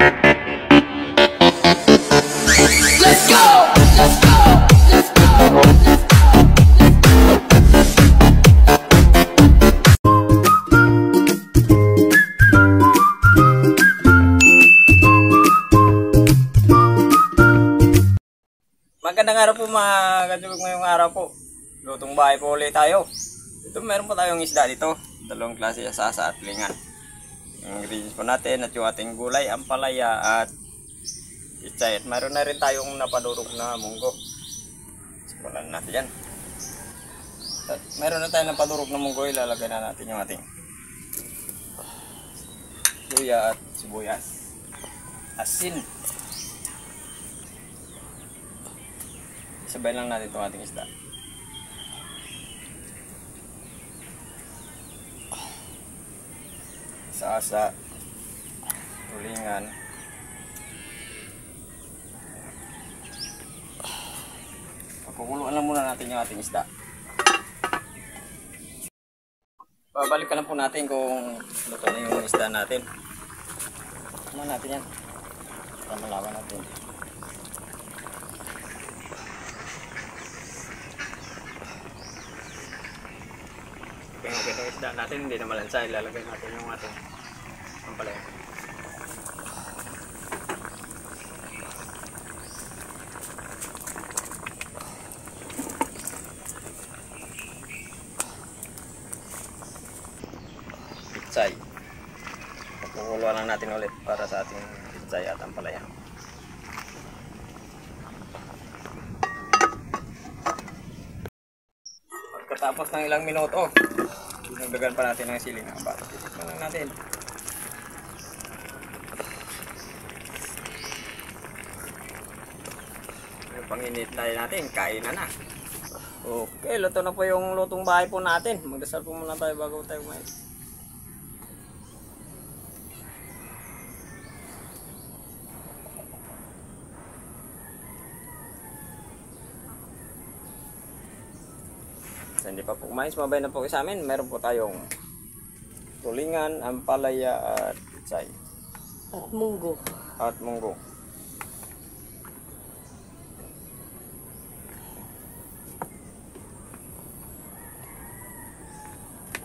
Let's go! Let's go! Let's go! Magandang araw po mga kadulog, ngayong araw po. Lutong bahay po ulit tayo. Ito meron po tayong isda dito. Dalawang klase, asasa at lingan. Yung ingredients po natin at yung ating gulay, ampalaya at itsay. At mayroon na rin tayong napadurog na munggo. Simulan natin yan. At mayroon na tayong napadurog na munggo, ilalagay na natin yung ating luya at sibuyas. Asin. Sabay lang natin itong ating isda. Sasa, tulingan, pagkukuluan lang muna natin yung ating isda. Babalikan lang po natin kung luto na yung isda natin. Tama natin yan para malaman natin. Kaya itong isda natin hindi na malansa, ilalagay natin yung ating ampalaya. Pitsay. Pagkukuluan lang natin ulit para sa ating pitsay at ampalaya. Pagkatapos ng ilang minuto, dinagdagan pa natin ng siling ng bato. Titikman lang natin. Yung panginitay natin, kainan na. Okay, luto na po yung lutong bahay po natin. Magdasal po muna tayo bago tayo kumain. So, hindi pa po kumain, sumabay na po sa amin. Meron po tayong tulingan, ampalaya at itsay. At munggo. At munggo.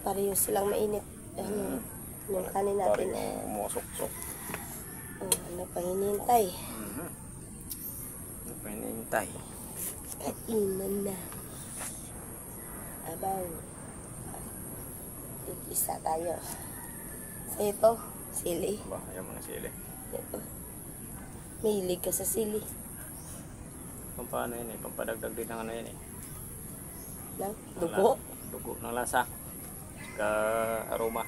Pareho silang mainit. Yung kanin natin. Parang umusok-sok. Ano pang hinihintay? Ano pa hinihintay? Kainan na. Abaw. Isa tayo. So ito, sili. Ba, ayaw mo na sili. Ito. Mahilig ka sa sili. Pampano yun eh, pampadagdag din ng ano yun eh. Lang? Dugo? Dugo ng lasa. Ka aroma.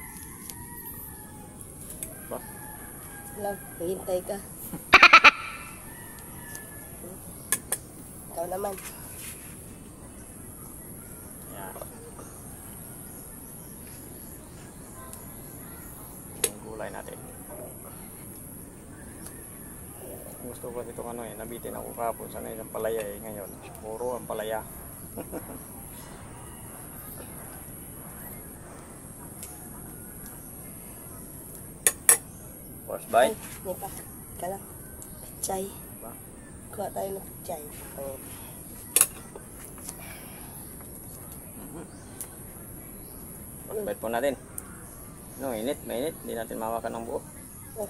Ba? Lang, hihintay ka. Ikaw naman. Yan. Yung gulay natin. Gusto ko itong ano eh, nabitin ako kahapon. Sana yung palaya eh, ngayon. Puro ang palaya. Boss, bye. Hindi pa. Ika lang. Pichay. Ba? Kuha tayo ng pichay. Bite po natin. No, init, mainit. Hindi natin mawakan ng buo. Oh.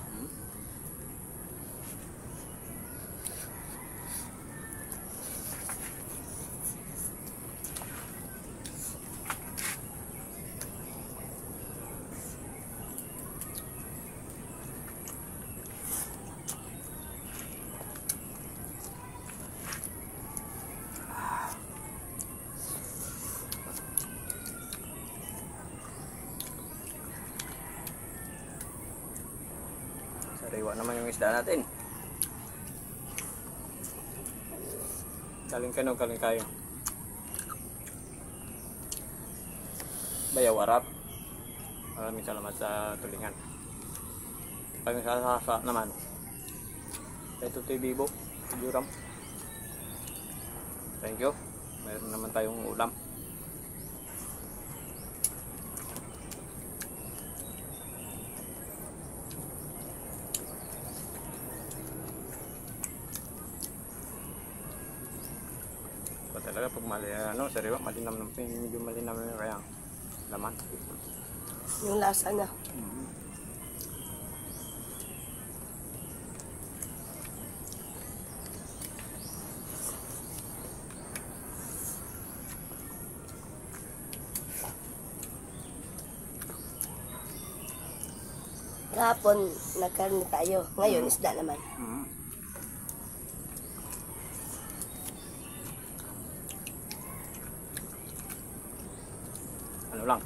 Sariwa naman yung isda natin. Kaling kano, kaling kayo. Bayaw arap. Maraming salamat sa tulingan. Pag nasasa naman. Ito ito bibo. Juram. Thank you. Mayroon naman tayong ulam. talaga pag sariwa, malinam na, medyo malinam na kaya laman. Yung lasa na. Kahapon, nagkarni tayo. Ngayon, isda naman. Ano lang,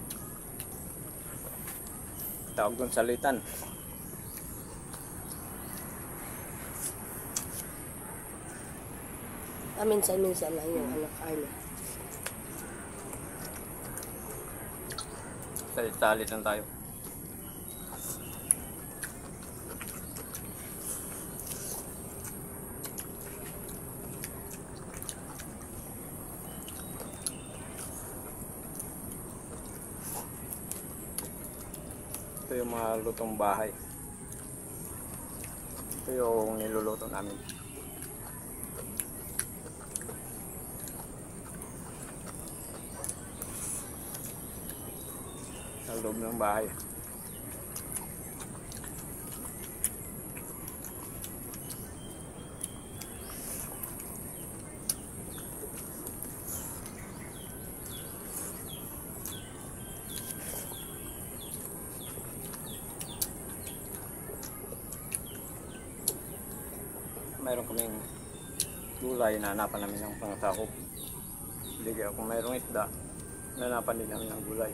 tawag doon salitan. Minsan-minsan lang yung karne. Salit lang tayo. Ito yung mga lutong bahay. Ito yung niluluto namin. Sa loob ng bahay. Mayroon kaming gulay na hanapan namin ng pangasakop. Hindi kaya kung mayroong isda, hanapan din namin ng gulay.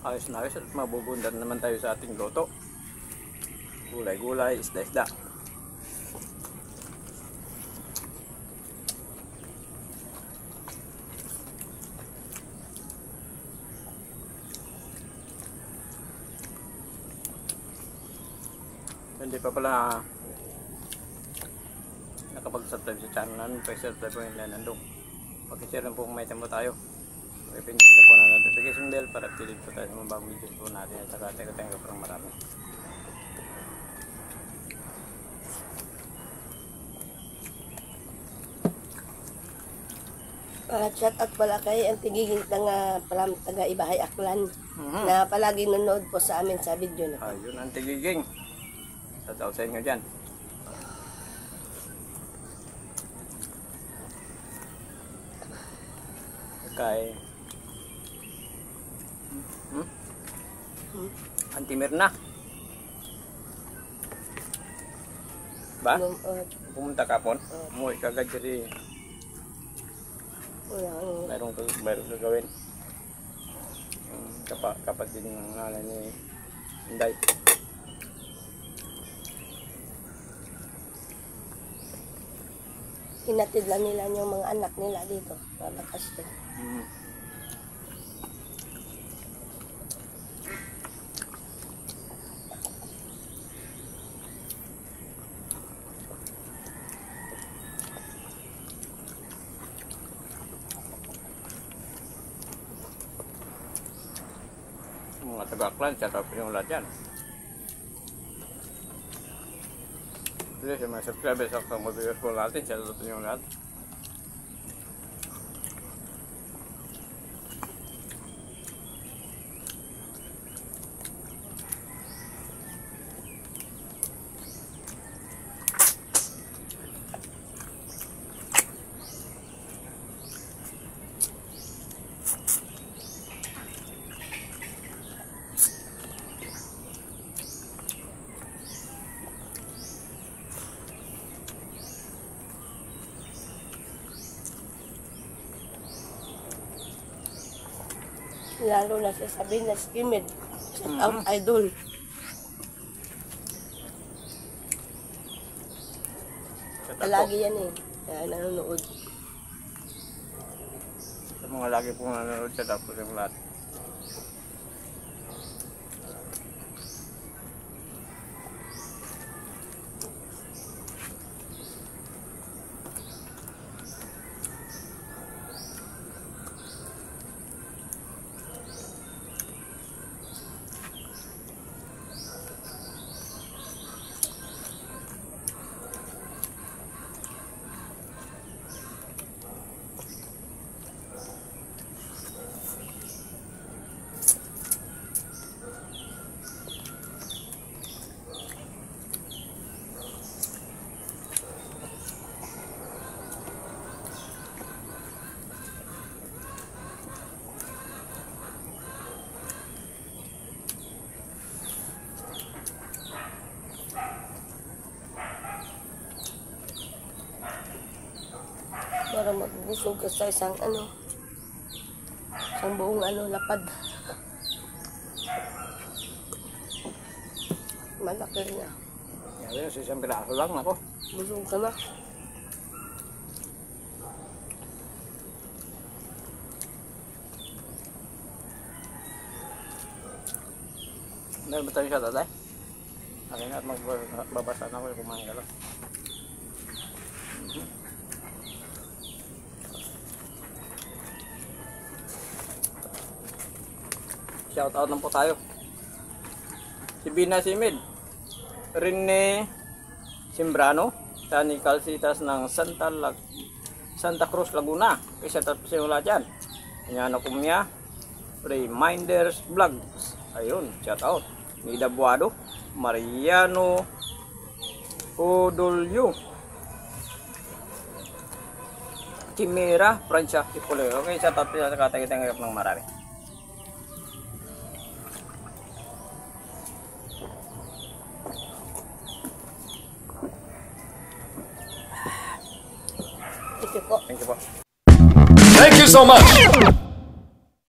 Ayos na ayos at mabubundan naman tayo sa ating loto. Gulay-gulay, isda-isda. Hindi pa pala nakapag-subscribe sa channel namin, pa-subscribe po yung nandun. Pag-share lang po kung may tamo tayo. I-pinch na po na notification bell para updated po tayo sa mga bagong videos po natin at saka tayo parang marami. Shout out pala kay ang tigiging taga Ibahay Aklan na palagi nanonood po sa amin sa video na. Ayun ang tigiging. Shout out sa inyo dyan. Okay. Antimirna. Ba? Pumunta kapon. Umuwi ka agad diri. Mayroong gagawin. Kapatid ng nanay ni Inday. Inatid lang nila yung mga anak nila dito. Malakas din. Mga taga-Aklan, shout out po yung lahat yan. Please, yung mga subscribers at mga viewers po natin, shout out po yung lahat. Lalo na si Sabina Skimid. Shout out idol. Palagi yan eh. Kaya nanonood. Sa mga lagi pong nanonood siya tapos yung lahat. Para magbusog ka sa isang buong lapad. Malaki na. Yan, sa isang piraso lang ako. Busog ka na. Meron ba tayo siya tatay? Akin at magbabasa na ako yung kumain ka lang. Shout out lang po tayo. Si Bina Simid, Rene Simbrano, Tani Calcitas ng Santa Cruz, Laguna. Kaya shout out po sa lahat yan. Inyano kumya, Reminders Vlogs. Ayun, shout out. Nida Buado, Mariano Odolio, Chimera, Francia Ipoleo. Okay, shout out po sa katagitang ngayon ng marami. Ito po. Thank you po. Thank you so much.